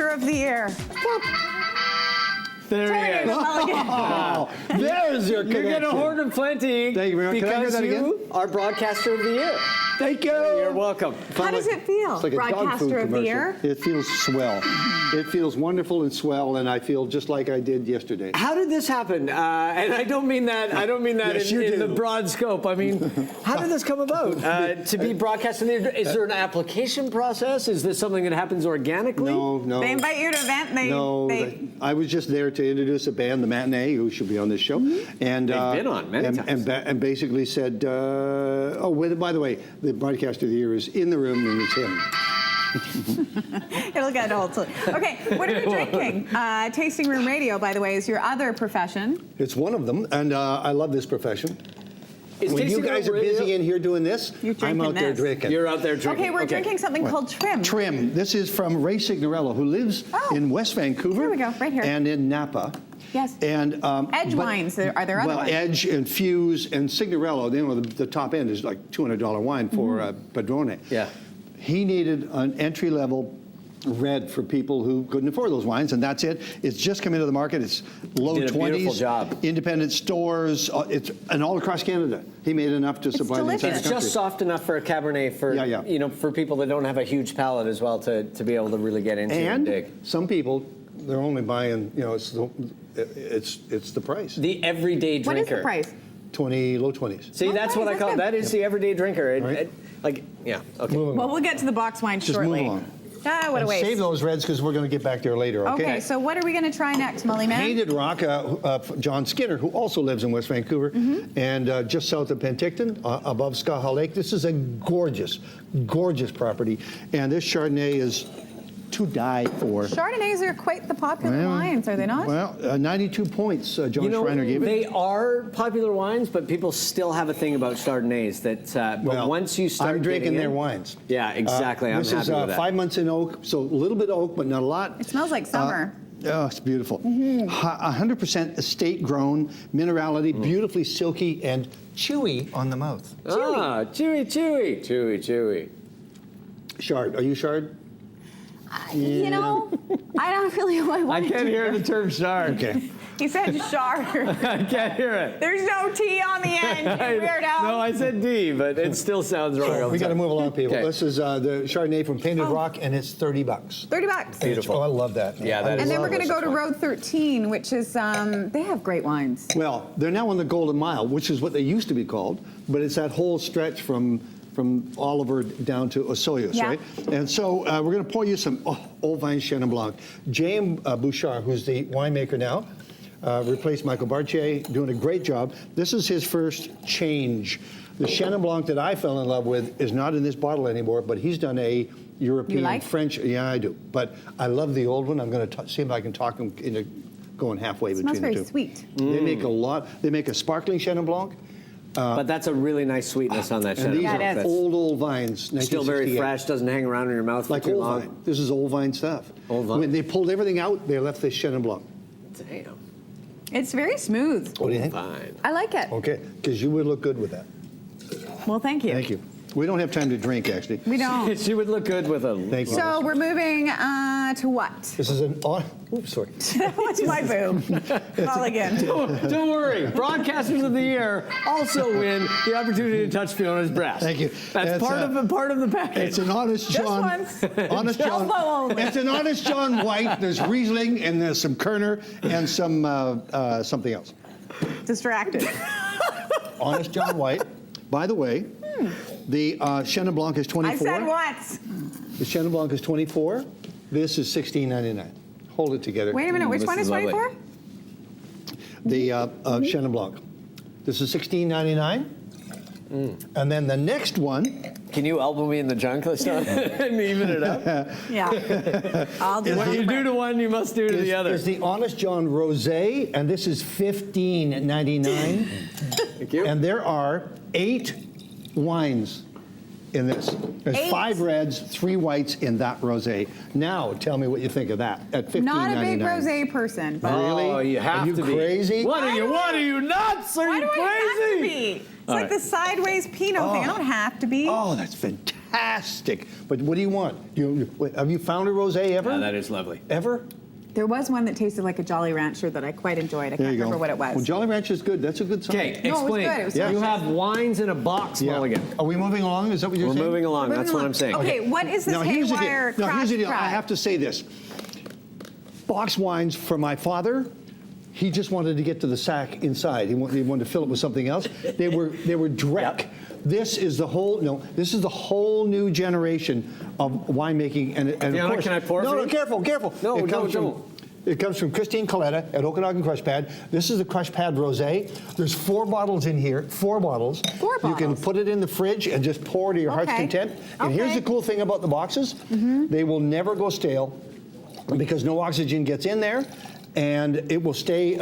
Broadcaster of the Year. There he is. Oh, there's your connection. You're going to hoard them plenty. Thank you very much. Can I hear because that you again? are Broadcaster of the Year. Thank you. You're welcome. How does it feel, It's like a dog food Broadcaster of the commercial. Year? It feels swell. It feels wonderful and swell, and I feel just like I did yesterday. How did this happen? And I don't mean that. I don't mean that Yes, in you the do. broad scope. I mean, how did this come about? To be Broadcaster of the Year? Is there an application process? Is this something that happens organically? No. They invite you to an event. I was just there to introduce a band, the Matinee, who should be on this show, and They've been on many times. and basically said, by the way, the Broadcaster of the Year is in the room, and it's him. It'll get old. Okay, what are we drinking? Tasting Room Radio, by the way, is your other profession. It's one of them, and I love this profession. Is When you Tasting guys Room are busy Radio- in here doing this, You're I'm drinking out there this. drinking. You're out there drinking. Okay, we're drinking something called Trim. Trim. This is from Ray Signorello, who lives in West Vancouver. Here we go, right here. And in Napa. Yes. And Edge wines. Are there other well, ones? Edge and Fuse and Signorello. You know, the top end is like $200 wine for Padrone. Yeah. He needed an entry-level red for people who couldn't afford those wines, and that's it. It's just come into the market. It's low Did a 20s. beautiful job. Independent stores. And all across Canada. He made enough to supply the entire delicious. It's country. just soft enough for a Cabernet for Yeah. for people that don't have a huge palate as well to be able to really get into and dig. Some people, they're only buying, it's the price. The everyday drinker. What is the price? Low 20s. See, Oh, that's nice, what I that's call good. that is the everyday drinker. Right. Okay. Moving Well, on. we'll get to the box wine Just shortly. move on. What a And waste. save those reds because we're going to get back there later, okay? Okay, so what are we going to try next, Mulligan? Painted Rock, John Skinner, who also lives in West Vancouver, and just south of Penticton, above Skaha Lake. This is a gorgeous, gorgeous property, and this Chardonnay is to die for. Chardonnays are quite the popular wines, are they not? Well, 92 points, John Schreiner gave it. They are popular wines, but people still have a thing about Chardonnays that but once you start I'm drinking getting their in- wines. Yeah, exactly. I'm This happy is with that. 5 months in oak, so a little bit of oak, but not a lot. It smells like summer. Oh, it's beautiful. 100% estate grown, minerality, beautifully silky and chewy on the mouth. Chewy. Chard, are you Chard? You know, I don't really know I want I can't hear the term chard. Okay. He said chard. I can't hear it. There's no T on the end, you weirdo. No, I said D, but it still sounds wrong. We got to move along, people. Okay. This is the Chardonnay from Painted Rock, and it's $30. $30. Beautiful. Oh, I love that. Yeah, that is And then we're delicious going to go to wine. Road 13, which is, they have great wines. Well, they're now on the Golden Mile, which is what they used to be called, but it's that whole stretch from Oliver down to Osoyoos, Yeah. right? And so we're going to pour you some Old Vine Chenin Blanc. James Bouchard, who's the winemaker now, replaced Michael Bartier, doing a great job. This is his first change. The Chenin Blanc that I fell in love with is not in this bottle anymore, but he's done a European, like? French. Yeah, I do. But I love the old one. I'm going to see if I can talk him into going halfway Smells between the very two. sweet. They make a lot. They make a sparkling Chenin Blanc. But that's a really nice sweetness on that And these Chenin Yeah, Blanc. it is. are That's old vines, still very 1968. fresh, doesn't hang around in your mouth for Like too old long. vine. This is old vine stuff. Old vine. When they pulled everything out, they left this Chenin Blanc. Damn. It's very smooth. What do you think? Fine. I like it. Okay, because you would look good with that. Well, thank you. Thank you. We don't have time to drink, actually. We don't. She would look good with a. Thank you. So we're moving to what? This is an oops, sorry. That was my boob. Mulligan. Don't worry. Broadcasters of the Year also win the opportunity to touch Fiona's breast. Thank you. That's It's, part of the package. It's an Honest John. once. Honest John. Elbow only. It's an Honest John White. There's Riesling and there's some Kerner and some something else. Distracted. Honest John White. By the way, the Chenin Blanc is 24. I said once. The Chenin Blanc is 24. This is $16.99. Hold it together. Wait a minute. Which This one is is lovely. 24? The Chenin Blanc. This is $16.99. And then the next one. Can you elbow me in the junk this time and even it up? Yeah. I'll do What you do to one, you must do to the other. Is the Honest John Rosé, and this is $15.99. Thank you. And there are 8 wines in this. There's 8? 5 reds, 3 whites in that rosé. Now, tell me what you think of that at $15.99. Not a big rosé person, but Really? Oh, you have Are you to be. crazy? What are Why you? do What I- are you nuts? Are why you do crazy? I have to be? It's like right. the sideways Pinot thing. I don't have to be. Oh, that's fantastic. fantastic. But what do you want? Have you found a rosé ever? Yeah, that is lovely. Ever? There was one that tasted like a Jolly Rancher that I quite enjoyed. I There can't you go. remember what it was. Well, Jolly Rancher is good. That's a good sign. Okay, No, it was explain. good. It was You delicious. have wines in a box, Yeah. Mulligan. Are we moving along? Is that what you're We're saying? moving along. Moving That's what along. I'm saying. Okay, what is this Now, here's the deal. haywire Now, here's the deal. craft I have to say this. Box wines for my father, he just wanted to get to the sack inside. He wanted to fill it with something else. They were Drek. Yep. This is the whole new generation of winemaking, and of Fiona, course. can I pour No, for no, you? careful. No, It comes don't. It comes from Christine Coletta at Okanagan Crush Pad. This is the Crush Pad Rosé. There's 4 bottles in here. 4 bottles. 4 You can bottles. put it in the fridge and just pour to your heart's Okay. content. And here's Okay. the cool thing about the boxes. They will never go stale because no oxygen gets in there, and it will stay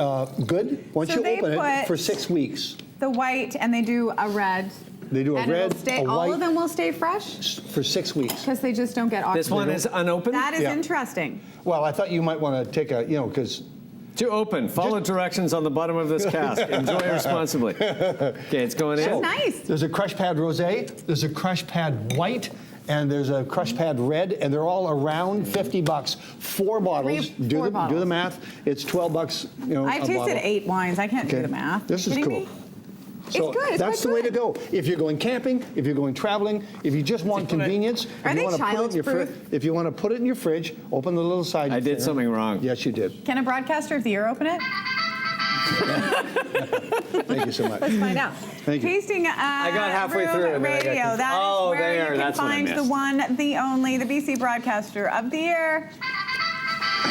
good once So you they open it put- for 6 weeks. The white, and they do a red. They do a and it'll red, stay, a all white of them will stay fresh for 6 weeks. because they just don't get oxygen. This one is unopened? That is Yeah. interesting. Well, I thought you might want to take a, because To open, follow directions on the bottom of this cask. Enjoy responsibly. Okay, it's going in. Nice. there's a Crush Pad Rosé, there's a Crush Pad White, and there's a Crush Pad Red, and they're all around $50. 4 bottles. Do four the bottles. math. It's $12. I've a tasted bottle. 8 wines. I can't do Okay. the math. This You is kidding cool. me? So It's good. It's that's quite the way to good. go. If you're going camping, if you're going traveling, if you just want convenience, Are if you they want to put it in your childproof? if you want to put it in your fridge, open the little side. I did thing. something wrong. Yes, you did. Can a broadcaster of the year open it? Thank you so much. Let's find out. Thank you. Tasting I got halfway Room through and then I got Radio. confused. That is Oh, where there. you can That's what I find the missed. one, the only, the BC broadcaster of the year,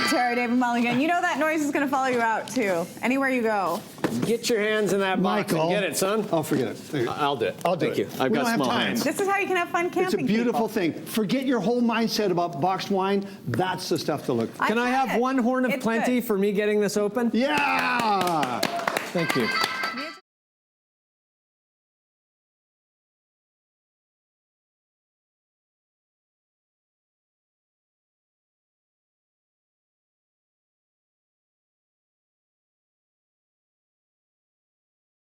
Terry David Mulligan. You know that noise is going to follow you out too, anywhere you go. Get your hands in that box Michael, and get it, son. I'll forget it. There you go. I'll do it. I'll do Thank it. you. I've We got don't have small time. hands. This is how you can have fun camping. It's a beautiful people. thing. Forget your whole mindset about boxed wine. That's the stuff to look for. Can I tried have it. one horn of It's plenty good. for me getting this open? Yeah! Thank you.